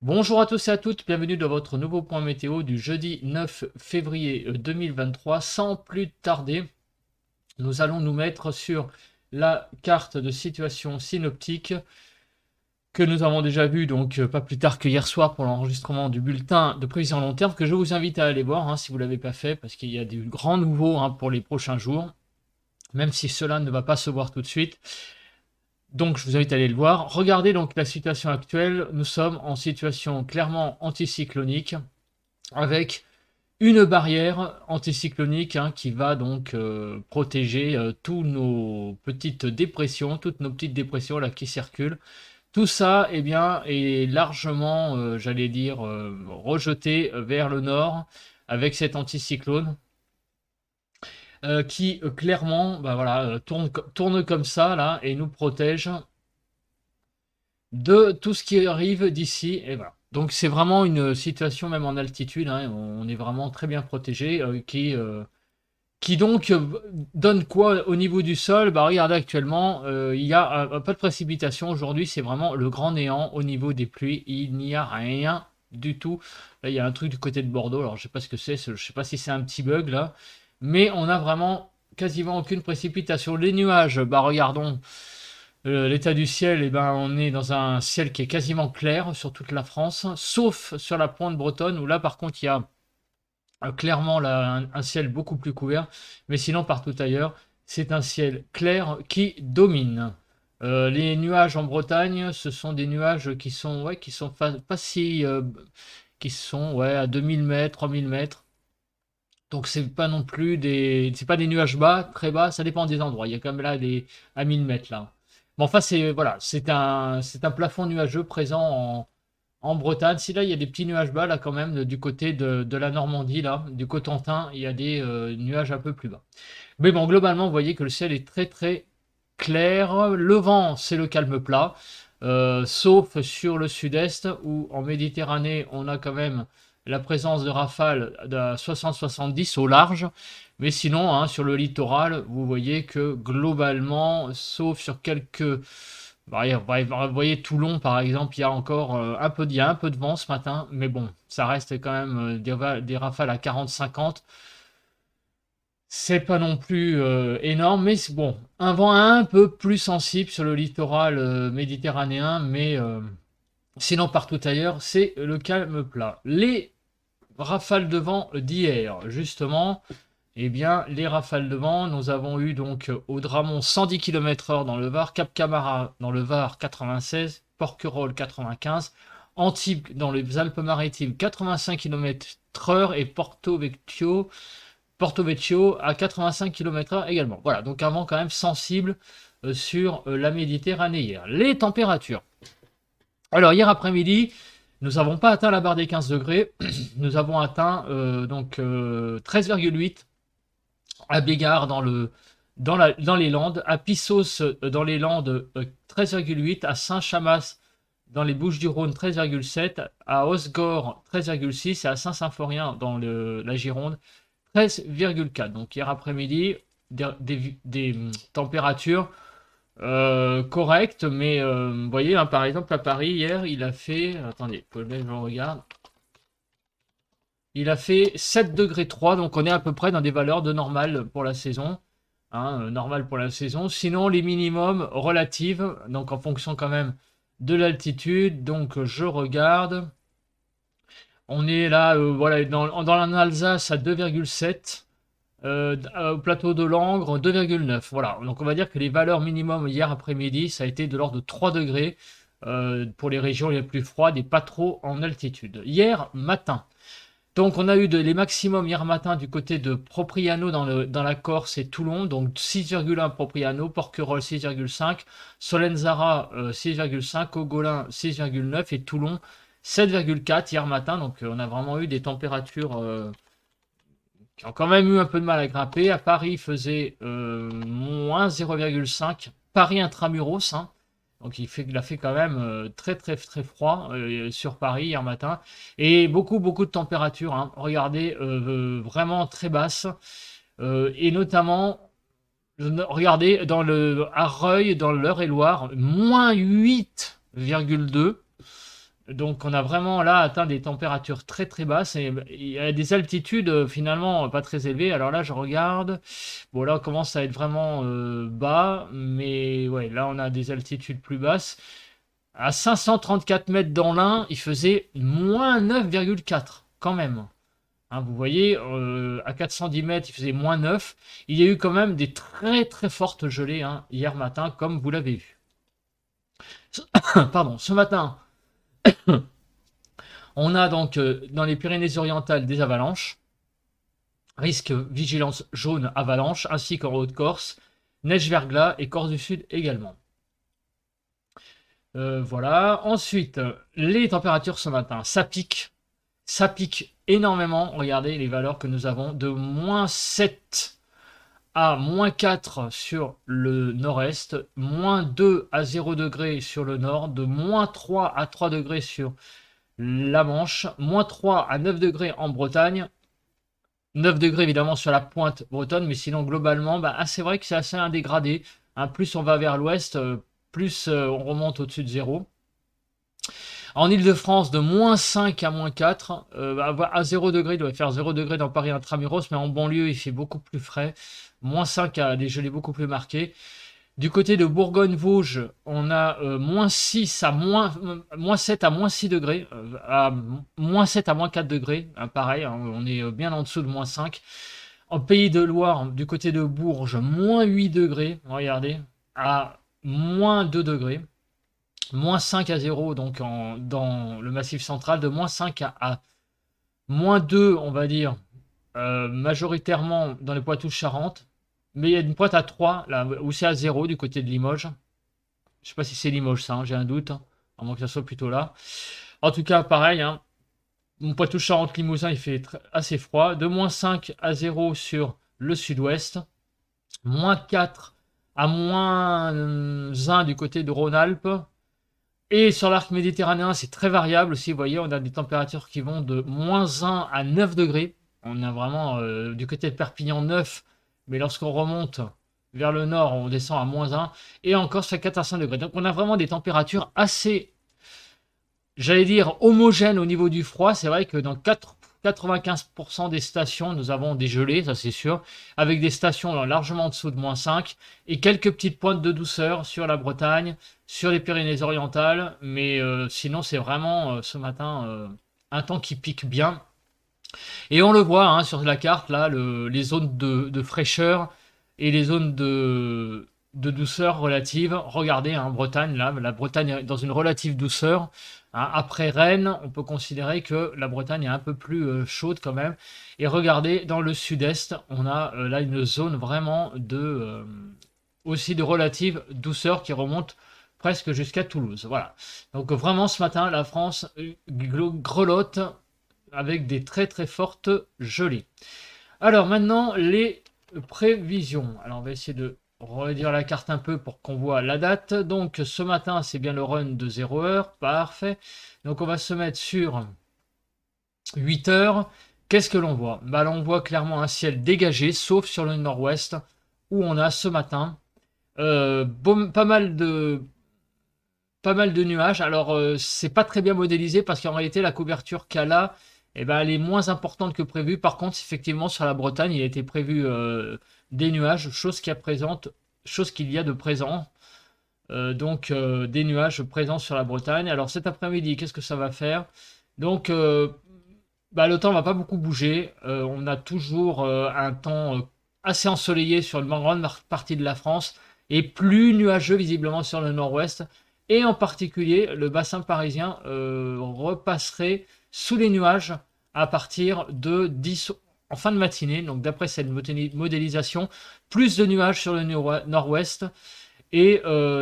Bonjour à tous et à toutes, bienvenue dans votre nouveau point météo du jeudi 9 février 2023. Sans plus tarder, nous allons nous mettre sur la carte de situation synoptique que nous avons déjà vue donc pas plus tard que hier soir pour l'enregistrement du bulletin de prévision à long terme que je vous invite à aller voir si vous ne l'avez pas fait parce qu'il y a du grand nouveau pour les prochains jours, même si cela ne va pas se voir tout de suite. Donc je vous invite à aller le voir. Regardez donc la situation actuelle. Nous sommes en situation clairement anticyclonique avec une barrière anticyclonique qui va donc protéger tous nos petites dépressions, toutes nos petites dépressions là qui circulent. Tout ça eh bien, est largement, j'allais dire, rejeté vers le nord avec cet anticyclone qui clairement voilà, tourne comme ça là et nous protège de tout ce qui arrive d'ici. Et voilà. Donc c'est vraiment une situation même en altitude, on est vraiment très bien protégé, qui donc donne quoi au niveau du sol? Bah regardez actuellement, il y a pas de précipitation aujourd'hui, c'est vraiment le grand néant au niveau des pluies, il n'y a rien du tout. Là il y a un truc du côté de Bordeaux, alors je sais pas ce que c'est, je sais pas si c'est un petit bug là, mais on a vraiment quasiment aucune précipitation. Les nuages, bah regardons. L'état du ciel, eh ben, on est dans un ciel qui est quasiment clair sur toute la France, sauf sur la pointe bretonne, où là par contre il y a clairement là, un ciel beaucoup plus couvert, mais sinon partout ailleurs, c'est un ciel clair qui domine. Les nuages en Bretagne, ce sont des nuages qui sont pas si, qui sont à 2000 mètres, 3000 mètres. Donc c'est pas non plus c'est pas des nuages bas, très bas, ça dépend des endroits. Il y a quand même là des à 1000 mètres là. Mais enfin c'est voilà, c'est un plafond nuageux présent en Bretagne. Si là il y a des petits nuages bas là quand même du côté de la Normandie là, du Cotentin, il y a des nuages un peu plus bas. Mais bon globalement vous voyez que le ciel est très très clair. Le vent c'est le calme plat, sauf sur le sud-est où en Méditerranée on a quand même la présence de rafales de 60-70 au large. Mais sinon, sur le littoral, vous voyez que globalement, sauf sur quelques... Vous voyez Toulon par exemple, il y a encore il y a un peu de vent ce matin, mais bon, ça reste quand même des rafales à 40-50. C'est pas non plus énorme, mais bon, un vent un peu plus sensible sur le littoral méditerranéen, mais sinon partout ailleurs, c'est le calme plat. Les rafales de vent d'hier, justement, eh bien, les rafales de vent, nous avons eu donc au Dramont 110 km/h dans le Var, Cap Camara dans le Var 96, Porquerolles 95, Antibes dans les Alpes-Maritimes 85 km/h et Porto Vecchio à 85 km/h également. Voilà, donc un vent quand même sensible sur la Méditerranée hier. Les températures. Alors hier après-midi, nous n'avons pas atteint la barre des 15 degrés. Nous avons atteint 13,8 à Bégard dans les Landes, à Pissos dans les Landes 13,8, à Saint-Chamas dans les Bouches-du-Rhône 13,7, à Osgore 13,6 et à Saint-Symphorien dans la Gironde 13,4. Donc hier après-midi, des températures correctes, mais vous voyez, par exemple à Paris hier, il a fait, attendez, je regarde, il a fait 7 degrés 3, donc on est à peu près dans des valeurs de normal pour la saison. Normal pour la saison. Sinon, les minimums relatives, donc en fonction quand même de l'altitude. Donc je regarde. On est là, voilà, dans l'Alsace à 2,7. Au plateau de Langres, 2,9. Voilà, donc on va dire que les valeurs minimum hier après-midi, ça a été de l'ordre de 3 degrés pour les régions les plus froides et pas trop en altitude. Hier matin, donc on a eu les maximums hier matin du côté de Propriano dans la Corse et Toulon, donc 6,1 Propriano, Porquerolles 6,5, Solenzara 6,5, Ogolin 6,9 et Toulon 7,4 hier matin. Donc on a vraiment eu des températures qui ont quand même eu un peu de mal à grimper. À Paris, il faisait moins 0,5. Paris intramuros, donc il a fait quand même très très très froid sur Paris hier matin. Et beaucoup beaucoup de températures. Regardez, vraiment très basse. Et notamment, regardez, à Reuil, dans l'Eure-et-Loire, moins 8,2. Donc on a vraiment là atteint des températures très très basses et il y a des altitudes finalement pas très élevées. Alors là je regarde, bon là on commence à être vraiment bas, mais ouais là on a des altitudes plus basses. À 534 mètres dans l'Ain, il faisait moins 9,4 quand même. Hein, vous voyez, à 410 mètres, il faisait moins 9. Il y a eu quand même des très très fortes gelées hein, hier matin, comme vous l'avez vu. Pardon, ce matin, on a donc dans les Pyrénées-Orientales des avalanches. Risque vigilance jaune avalanche, ainsi qu'en Haute-Corse, neige-verglas et Corse du Sud également. Voilà. Ensuite, les températures ce matin, ça pique. Ça pique énormément. Regardez les valeurs que nous avons de moins 7 à moins 4 sur le nord-est, moins 2 à 0 degrés sur le nord, de moins 3 à 3 degrés sur la Manche, moins 3 à 9 degrés en Bretagne, 9 degrés évidemment sur la pointe bretonne, mais sinon globalement, bah, c'est vrai que c'est assez indégradé. Hein, plus on va vers l'ouest, plus on remonte au-dessus de zéro. En Ile-de-France, de moins 5 à moins 4, à 0 degré, il doit faire 0 degré dans Paris intramuros, mais en banlieue, il fait beaucoup plus frais. Moins 5 à des gelées beaucoup plus marquées. Du côté de Bourgogne-Vosges, on a moins 6 à moins 7 à moins 6 degrés, à moins 7 à moins 4 degrés, hein, pareil, hein, on est bien en dessous de moins 5. En Pays de Loire, du côté de Bourges, moins 8 degrés, regardez, à moins 2 degrés. Moins 5 à 0 donc dans le Massif central, de moins 5 à moins 2, on va dire, majoritairement dans les Poitou-Charentes. Mais il y a une pointe à 3, là, où c'est à 0 du côté de Limoges. Je sais pas si c'est Limoges ça, hein, j'ai un doute, hein, à moins que ça soit plutôt là. En tout cas, pareil, hein, mon Poitou-Charentes-Limousin, il fait assez froid. De moins 5 à 0 sur le sud-ouest. Moins 4 à moins 1 du côté de Rhône-Alpes. Et sur l'arc méditerranéen, c'est très variable aussi. Vous voyez, on a des températures qui vont de moins 1 à 9 degrés. On a vraiment du côté de Perpignan 9, mais lorsqu'on remonte vers le nord, on descend à moins 1. Et encore, ça fait 4 à 5 degrés. Donc on a vraiment des températures assez, j'allais dire, homogènes au niveau du froid. C'est vrai que dans 95% des stations, nous avons des gelées, ça c'est sûr, avec des stations largement en dessous de moins 5 et quelques petites pointes de douceur sur la Bretagne, sur les Pyrénées-Orientales, mais sinon c'est vraiment ce matin un temps qui pique bien. Et on le voit hein, sur la carte, là, les zones de fraîcheur et les zones de douceur relative. Regardez, hein, Bretagne, là, la Bretagne est dans une relative douceur. Hein. Après Rennes, on peut considérer que la Bretagne est un peu plus chaude quand même. Et regardez, dans le sud-est, on a là une zone vraiment aussi de relative douceur qui remonte presque jusqu'à Toulouse. Voilà. Donc vraiment ce matin, la France grelotte avec des très très fortes gelées. Alors maintenant, les prévisions. Alors on va essayer de redire la carte un peu pour qu'on voit la date. Donc ce matin, c'est bien le run de 0 heure. Parfait. Donc on va se mettre sur 8 heures. Qu'est-ce que l'on voit? Bah, on voit clairement un ciel dégagé, sauf sur le nord-ouest, où on a ce matin pas mal de nuages. Alors c'est pas très bien modélisé parce qu'en réalité la couverture qu'a là, eh ben, elle est moins importante que prévu. Par contre, effectivement, sur la Bretagne, il a été prévu des nuages, chose qu'il y a de présent. Donc, des nuages présents sur la Bretagne. Alors, cet après-midi, qu'est-ce que ça va faire? Donc, le temps va pas beaucoup bouger. On a toujours un temps assez ensoleillé sur une grande partie de la France et plus nuageux visiblement sur le nord-ouest. Et en particulier, le bassin parisien repasserait sous les nuages à partir de 10 en fin de matinée. Donc d'après cette modélisation, plus de nuages sur le nord-ouest. Et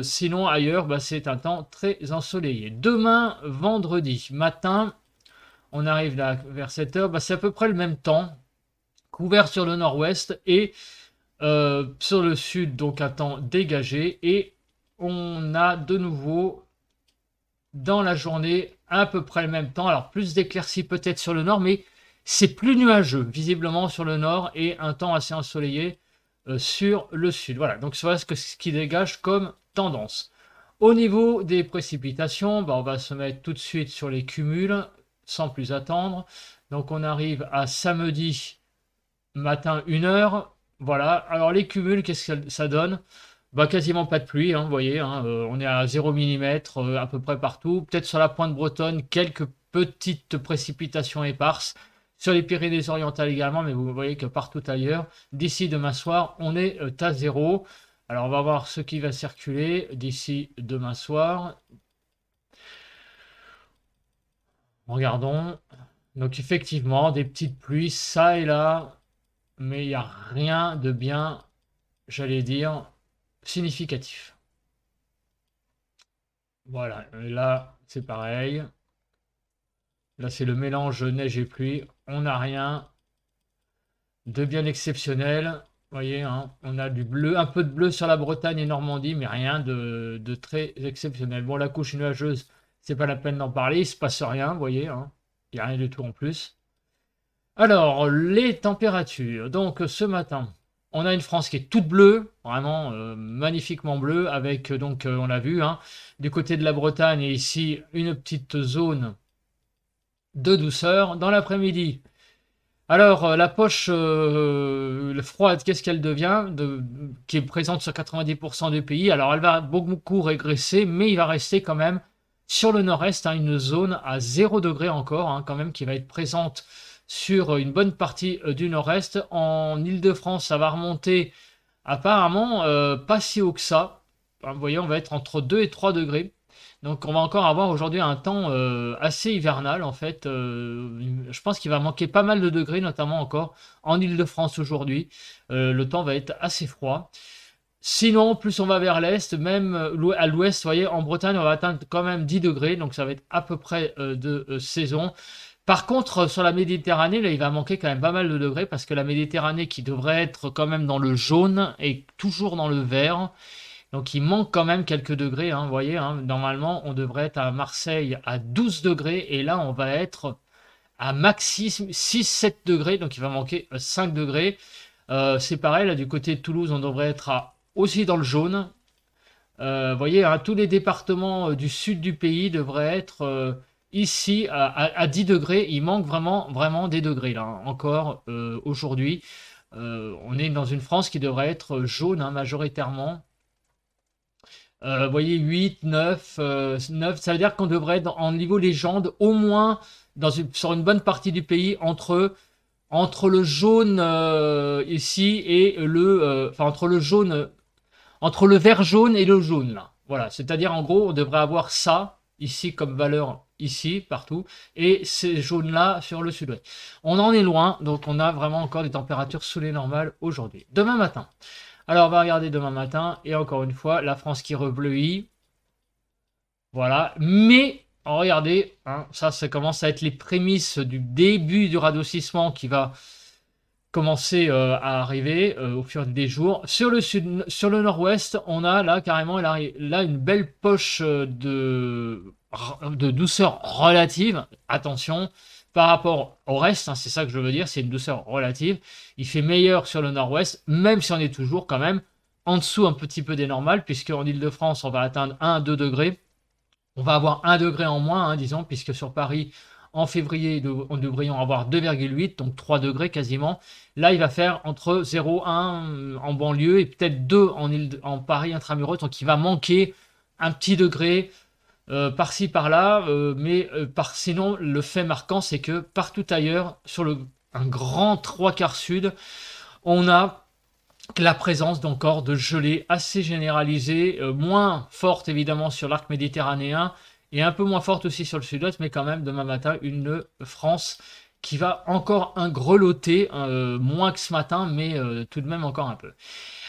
sinon ailleurs, c'est un temps très ensoleillé. Demain, vendredi matin, on arrive là vers 7 heures, c'est à peu près le même temps. Couvert sur le nord-ouest et sur le sud, donc un temps dégagé. Et on a de nouveau dans la journée à peu près le même temps. Alors plus d'éclaircies peut-être sur le nord, mais c'est plus nuageux visiblement sur le nord et un temps assez ensoleillé sur le sud. Voilà, donc voilà ce qui dégage comme tendance. Au niveau des précipitations, bah, on va se mettre tout de suite sur les cumuls, sans plus attendre. Donc on arrive à samedi matin 1 heure. Voilà, alors les cumuls, qu'est-ce que ça donne? Bah, quasiment pas de pluie, hein, vous voyez, hein, on est à 0 mm à peu près partout. Peut-être sur la pointe bretonne, quelques petites précipitations éparses. Sur les Pyrénées-Orientales également, mais vous voyez que partout ailleurs, d'ici demain soir, on est à 0. Alors on va voir ce qui va circuler d'ici demain soir. Regardons. Donc effectivement, des petites pluies ça et là, mais il n'y a rien de bien, j'allais dire, significatif. Voilà, et là c'est pareil. Là c'est le mélange neige et pluie. On n'a rien de bien exceptionnel. Vous voyez, hein, on a du bleu, un peu de bleu sur la Bretagne et Normandie, mais rien de très exceptionnel. Bon, la couche nuageuse, c'est pas la peine d'en parler, il se passe rien, vous voyez, hein. Il n'y a rien du tout en plus. Alors, les températures. Donc, ce matin, on a une France qui est toute bleue, vraiment magnifiquement bleue, avec, donc, on l'a vu, hein, du côté de la Bretagne, et ici, une petite zone de douceur. Dans l'après-midi, alors, la poche froide, qu'est-ce qu'elle devient qui est présente sur 90% du pays. Alors, elle va beaucoup régresser, mais il va rester quand même sur le nord-est, hein, une zone à 0 degré encore, hein, quand même, qui va être présente sur une bonne partie du nord-est. En Île-de-France, ça va remonter apparemment pas si haut que ça. Vous voyez, on va être entre 2 et 3 degrés. Donc on va encore avoir aujourd'hui un temps assez hivernal en fait. Je pense qu'il va manquer pas mal de degrés, notamment encore en Île-de-France aujourd'hui. Le temps va être assez froid. Sinon, plus on va vers l'est, même à l'ouest, vous voyez, en Bretagne, on va atteindre quand même 10 degrés, donc ça va être à peu près de saison. Par contre, sur la Méditerranée, là, il va manquer quand même pas mal de degrés, parce que la Méditerranée, qui devrait être quand même dans le jaune, est toujours dans le vert. Donc il manque quand même quelques degrés, hein, vous voyez, hein, normalement on devrait être à Marseille à 12 degrés et là on va être à maximum 6-7 degrés, donc il va manquer 5 degrés. C'est pareil, là du côté de Toulouse on devrait être aussi dans le jaune. Vous voyez, hein, tous les départements du sud du pays devraient être ici à 10 degrés. Il manque vraiment des degrés là, hein, encore aujourd'hui. On est dans une France qui devrait être jaune, hein, majoritairement. Vous voyez, 8, 9, 9, ça veut dire qu'on devrait être en niveau légende, au moins sur une bonne partie du pays, entre le jaune ici et enfin entre le jaune, entre le vert jaune et le jaune là. Voilà, c'est-à-dire en gros, on devrait avoir ça ici comme valeur ici, partout, et ces jaunes-là sur le sud-ouest. On en est loin, donc on a vraiment encore des températures sous les normales aujourd'hui. Demain matin. Alors, on va regarder demain matin, et encore une fois, la France qui rebleuit. Voilà, mais, regardez, hein, ça commence à être les prémices du début du radoucissement qui va commencer à arriver au fur et à mesure des jours. Sur le sud, sur le nord-ouest, on a là carrément là une belle poche de douceur relative. Attention, par rapport au reste, hein, c'est ça que je veux dire, c'est une douceur relative. Il fait meilleur sur le nord-ouest, même si on est toujours quand même en dessous un petit peu des normales, puisque en Ile-de-France, on va atteindre 1-2 degrés. On va avoir 1 degré en moins, hein, disons, puisque sur Paris, en février, nous devrions avoir 2,8, donc 3 degrés quasiment. Là, il va faire entre 0, 1 en banlieue et peut-être 2 en Paris intramuros, donc il va manquer un petit degré par-ci par-là, mais sinon le fait marquant c'est que partout ailleurs sur un grand 3/4 sud on a la présence d'encore de gelée assez généralisée, moins forte évidemment sur l'arc méditerranéen et un peu moins forte aussi sur le sud-ouest, mais quand même demain matin une France qui va encore grelotter, moins que ce matin, mais tout de même encore un peu.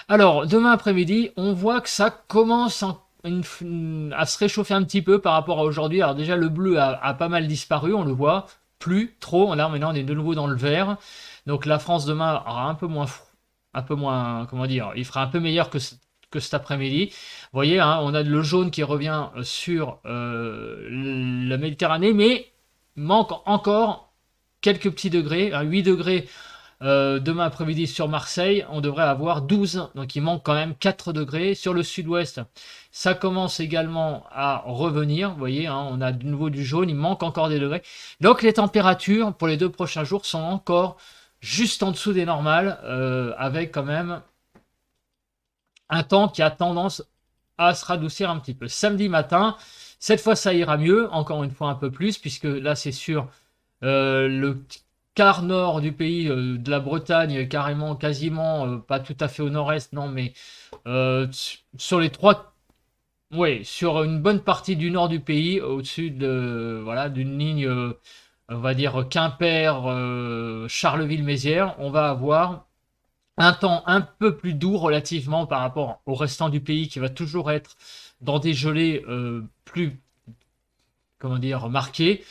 Alors demain après-midi on voit que ça commence à se réchauffer un petit peu par rapport à aujourd'hui. Alors déjà le bleu a pas mal disparu, on le voit, plus trop. Là maintenant on est de nouveau dans le vert. Donc la France demain aura un peu moins, comment dire, il fera un peu meilleur que cet après-midi. Vous voyez, hein, on a le jaune qui revient sur la Méditerranée, mais manque encore quelques petits degrés, 8 degrés Demain après-midi sur Marseille, on devrait avoir 12, donc il manque quand même 4 degrés. Sur le sud-ouest, ça commence également à revenir, vous voyez, hein, on a de nouveau du jaune, il manque encore des degrés. Donc les températures pour les 2 prochains jours sont encore juste en dessous des normales, avec quand même un temps qui a tendance à se radoucir un petit peu. Samedi matin, cette fois ça ira mieux, encore une fois un peu plus, puisque là c'est sur le quart nord du pays, de la Bretagne, carrément, quasiment, pas tout à fait au nord-est, non, mais sur les trois, ouais, sur une bonne partie du nord du pays, au-dessus de, voilà, d'une ligne, on va dire Quimper, Charleville-Mézières, on va avoir un temps un peu plus doux relativement par rapport au restant du pays qui va toujours être dans des gelées plus, comment dire, marquées.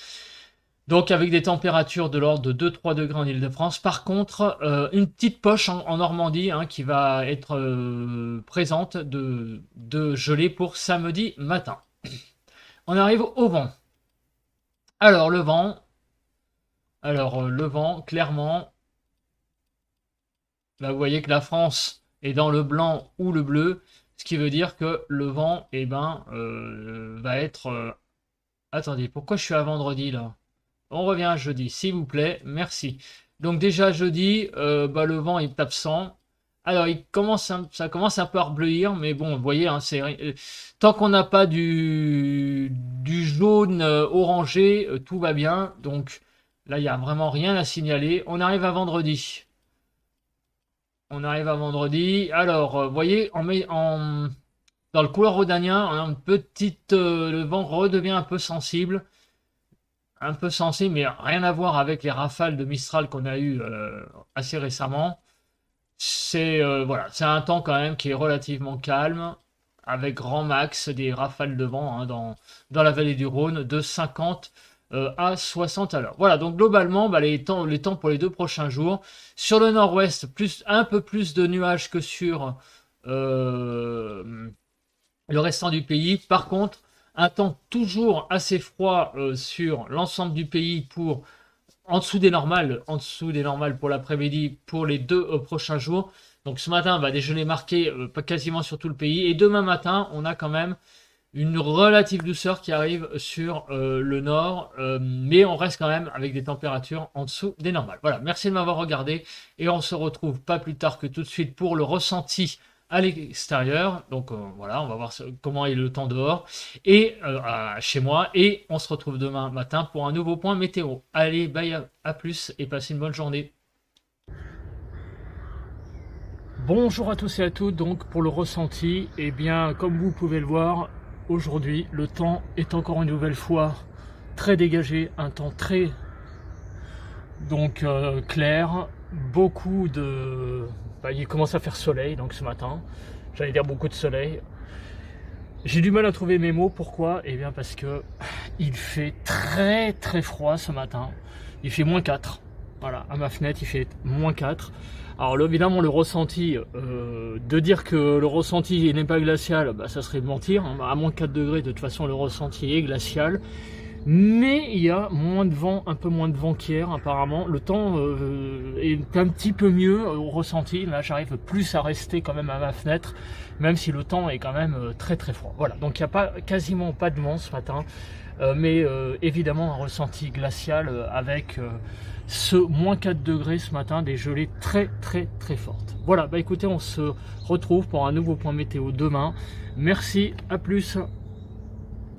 Donc avec des températures de l'ordre de 2-3 degrés en Ile-de-France. Par contre, une petite poche en Normandie, hein, qui va être présente de gelée pour samedi matin. On arrive au vent. Alors le vent, clairement, là vous voyez que la France est dans le blanc ou le bleu, ce qui veut dire que le vent, eh ben, va être... Attendez, pourquoi je suis à vendredi là? On revient à jeudi, s'il vous plaît, merci. Donc déjà jeudi, le vent est absent. Alors ça commence un peu à rebleuir, mais bon, vous voyez, hein, tant qu'on n'a pas du jaune orangé, tout va bien. Donc là, il n'y a vraiment rien à signaler. On arrive à vendredi. Alors, vous voyez, dans le couloir rhodanien, on a une petite, le vent redevient un peu sensible, mais rien à voir avec les rafales de Mistral qu'on a eu assez récemment. Voilà, c'est un temps quand même qui est relativement calme, avec grand max des rafales de vent, hein, dans la vallée du Rhône de 50 à 60 à l'heure. Voilà, donc globalement, les temps pour les 2 prochains jours. Sur le nord-ouest, un peu plus de nuages que sur le restant du pays. Par contre, un temps toujours assez froid sur l'ensemble du pays en dessous des normales pour l'après-midi pour les 2 prochains jours. Donc ce matin, des gelées marquées quasiment sur tout le pays. Et demain matin, on a quand même une relative douceur qui arrive sur le nord, mais on reste quand même avec des températures en dessous des normales. Voilà, merci de m'avoir regardé et on se retrouve pas plus tard que tout de suite pour le ressenti à l'extérieur. Donc voilà, on va voir comment est le temps dehors et chez moi, et on se retrouve demain matin pour un nouveau point météo. Allez, bye, à plus et passez une bonne journée. Bonjour à tous et à toutes. Donc pour le ressenti, eh bien comme vous pouvez le voir, aujourd'hui le temps est encore une nouvelle fois très dégagé, un temps très clair, beaucoup de... il commence à faire soleil donc ce matin, j'allais dire beaucoup de soleil. J'ai du mal à trouver mes mots, pourquoi? Eh bien parce que il fait très très froid ce matin, il fait -4, voilà, à ma fenêtre il fait -4. Alors là, évidemment le ressenti, de dire que le ressenti n'est pas glacial, ça serait de mentir, hein. À -4 degrés de toute façon le ressenti est glacial. Mais il y a moins de vent, un peu moins de vent qu'hier apparemment. Le temps est un petit peu mieux au ressenti. Là j'arrive plus à rester quand même à ma fenêtre, même si le temps est quand même très très froid. Voilà, donc il n'y a quasiment pas de vent ce matin, mais évidemment un ressenti glacial avec ce -4 degrés ce matin, des gelées très très très fortes. Voilà, écoutez, on se retrouve pour un nouveau point météo demain. Merci, à plus.